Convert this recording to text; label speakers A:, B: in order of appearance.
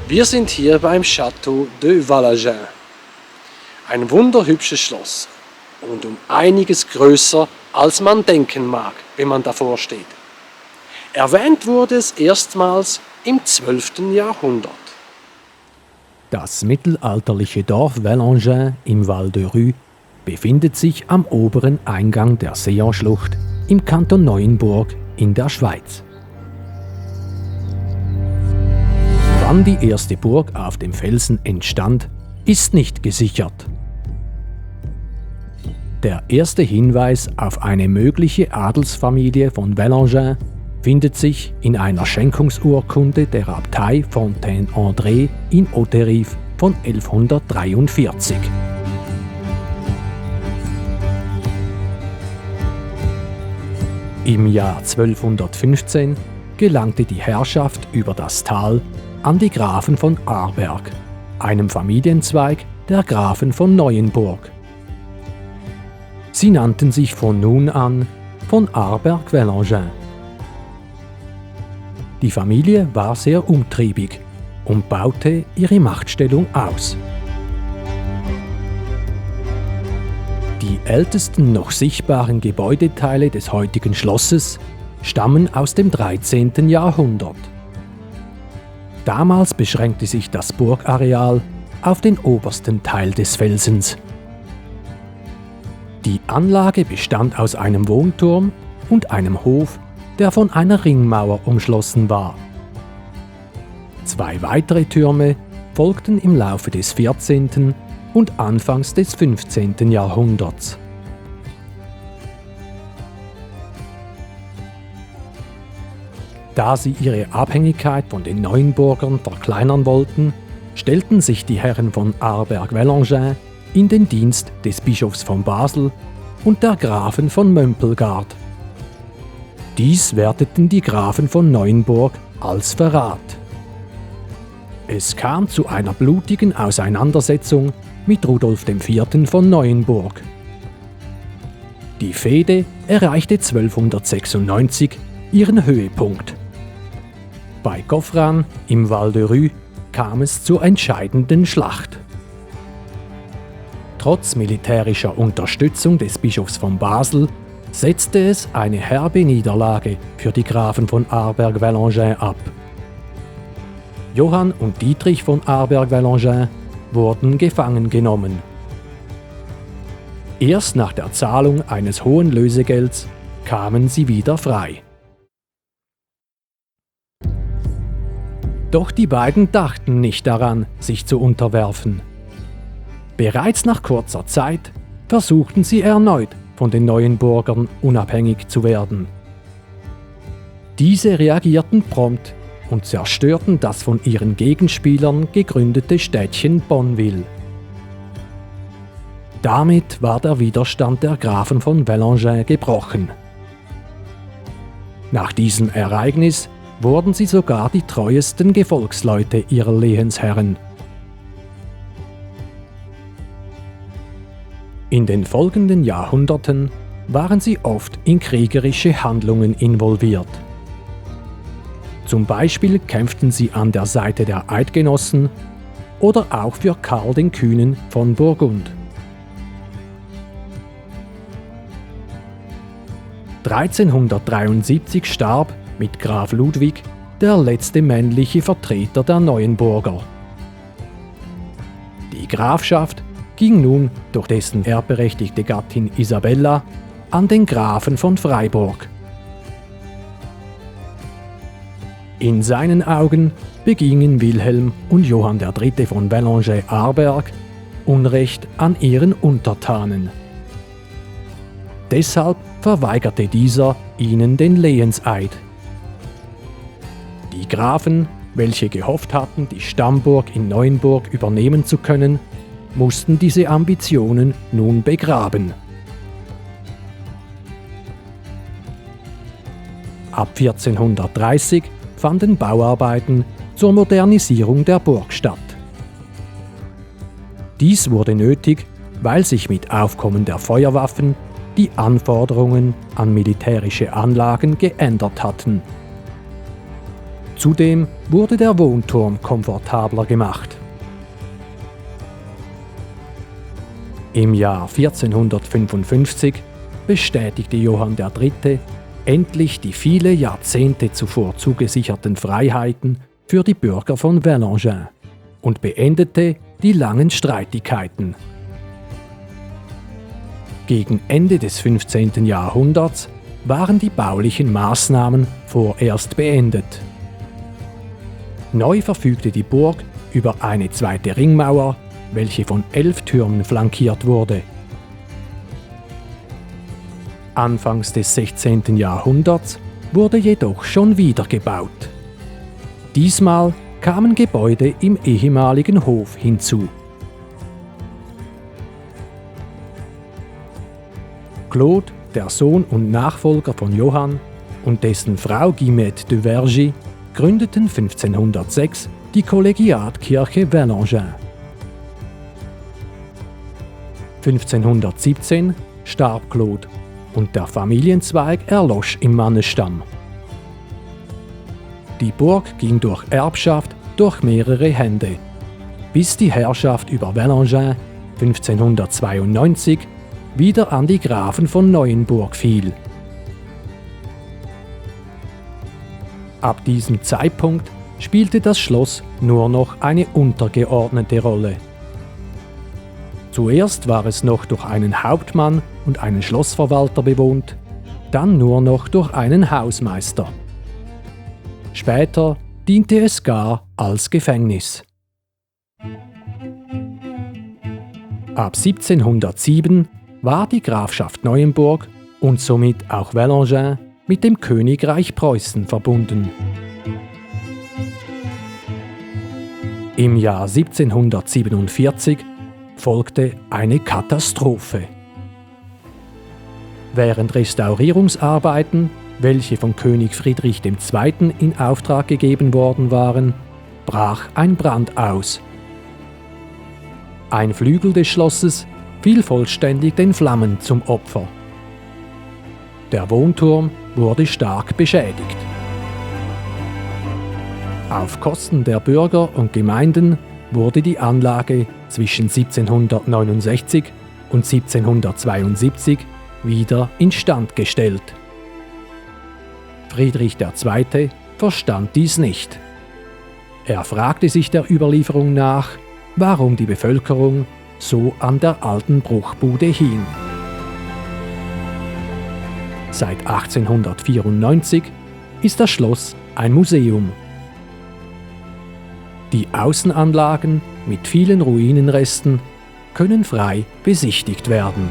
A: Wir sind hier beim Château de Valagin. Ein wunderhübsches Schloss und um einiges größer, als man denken mag, wenn man davor steht. Erwähnt wurde es erstmals im 12. Jahrhundert.
B: Das mittelalterliche Dorf Valangin im Val de Rue befindet sich am oberen Eingang der Sean-Schlucht im Kanton Neuenburg in der Schweiz. Wann die erste Burg auf dem Felsen entstand, ist nicht gesichert. Der erste Hinweis auf eine mögliche Adelsfamilie von Valangin findet sich in einer Schenkungsurkunde der Abtei Fontaine-André in Hauterive von 1143. Im Jahr 1215 gelangte die Herrschaft über das Tal an die Grafen von Arberg, einem Familienzweig der Grafen von Neuenburg. Sie nannten sich von nun an von Arberg-Valangin. Die Familie war sehr umtriebig und baute ihre Machtstellung aus. Die ältesten noch sichtbaren Gebäudeteile des heutigen Schlosses stammen aus dem 13. Jahrhundert. Damals beschränkte sich das Burgareal auf den obersten Teil des Felsens. Die Anlage bestand aus einem Wohnturm und einem Hof, der von einer Ringmauer umschlossen war. Zwei weitere Türme folgten im Laufe des 14. und Anfangs des 15. Jahrhunderts. Da sie ihre Abhängigkeit von den Neuenburgern verkleinern wollten, stellten sich die Herren von Arberg-Valangin in den Dienst des Bischofs von Basel und der Grafen von Mömpelgard. Dies werteten die Grafen von Neuenburg als Verrat. Es kam zu einer blutigen Auseinandersetzung mit Rudolf IV. Von Neuenburg. Die Fehde erreichte 1296 ihren Höhepunkt. Bei Coffran im Val de Rue kam es zur entscheidenden Schlacht. Trotz militärischer Unterstützung des Bischofs von Basel setzte es eine herbe Niederlage für die Grafen von Arberg-Valangin ab. Johann und Dietrich von Arberg-Valangin wurden gefangen genommen. Erst nach der Zahlung eines hohen Lösegelds kamen sie wieder frei. Doch die beiden dachten nicht daran, sich zu unterwerfen. Bereits nach kurzer Zeit versuchten sie erneut, von den Neuenburgern unabhängig zu werden. Diese reagierten prompt und zerstörten das von ihren Gegenspielern gegründete Städtchen Bonneville. Damit war der Widerstand der Grafen von Valangin gebrochen. Nach diesem Ereignis wurden sie sogar die treuesten Gefolgsleute ihrer Lehensherren. In den folgenden Jahrhunderten waren sie oft in kriegerische Handlungen involviert. Zum Beispiel kämpften sie an der Seite der Eidgenossen oder auch für Karl den Kühnen von Burgund. 1373 starb mit Graf Ludwig der letzte männliche Vertreter der Neuenburger. Die Grafschaft ging nun durch dessen erbberechtigte Gattin Isabella an den Grafen von Freiburg. In seinen Augen begingen Wilhelm und Johann III. Von Valangin-Arberg Unrecht an ihren Untertanen. Deshalb verweigerte dieser ihnen den Lehenseid. Die Grafen, welche gehofft hatten, die Stammburg in Neuenburg übernehmen zu können, mussten diese Ambitionen nun begraben. Ab 1430 fanden Bauarbeiten zur Modernisierung der Burg statt. Dies wurde nötig, weil sich mit Aufkommen der Feuerwaffen die Anforderungen an militärische Anlagen geändert hatten. Zudem wurde der Wohnturm komfortabler gemacht. Im Jahr 1455 bestätigte Johann III. Endlich die viele Jahrzehnte zuvor zugesicherten Freiheiten für die Bürger von Valangin und beendete die langen Streitigkeiten. Gegen Ende des 15. Jahrhunderts waren die baulichen Maßnahmen vorerst beendet. Neu verfügte die Burg über eine zweite Ringmauer, welche von 11 Türmen flankiert wurde. Anfangs des 16. Jahrhunderts wurde jedoch schon wieder gebaut. Diesmal kamen Gebäude im ehemaligen Hof hinzu. Claude, der Sohn und Nachfolger von Johann, und dessen Frau Guillemette de Vergy gründeten 1506 die Kollegiatkirche Valangin. 1517 starb Claude und der Familienzweig erlosch im Mannesstamm. Die Burg ging durch Erbschaft durch mehrere Hände, bis die Herrschaft über Valangin 1592 wieder an die Grafen von Neuenburg fiel. Ab diesem Zeitpunkt spielte das Schloss nur noch eine untergeordnete Rolle. Zuerst war es noch durch einen Hauptmann und einen Schlossverwalter bewohnt, dann nur noch durch einen Hausmeister. Später diente es gar als Gefängnis. Ab 1707 war die Grafschaft Neuenburg und somit auch Valangin mit dem Königreich Preußen verbunden. Im Jahr 1747 folgte eine Katastrophe. Während Restaurierungsarbeiten, welche von König Friedrich II. In Auftrag gegeben worden waren, brach ein Brand aus. Ein Flügel des Schlosses fiel vollständig den Flammen zum Opfer. Der Wohnturm wurde stark beschädigt. Auf Kosten der Bürger und Gemeinden wurde die Anlage zwischen 1769 und 1772 wieder instand gestellt. Friedrich II. Verstand dies nicht. Er fragte sich der Überlieferung nach, warum die Bevölkerung so an der alten Bruchbude hing. Seit 1894 ist das Schloss ein Museum. Die Außenanlagen mit vielen Ruinenresten können frei besichtigt werden.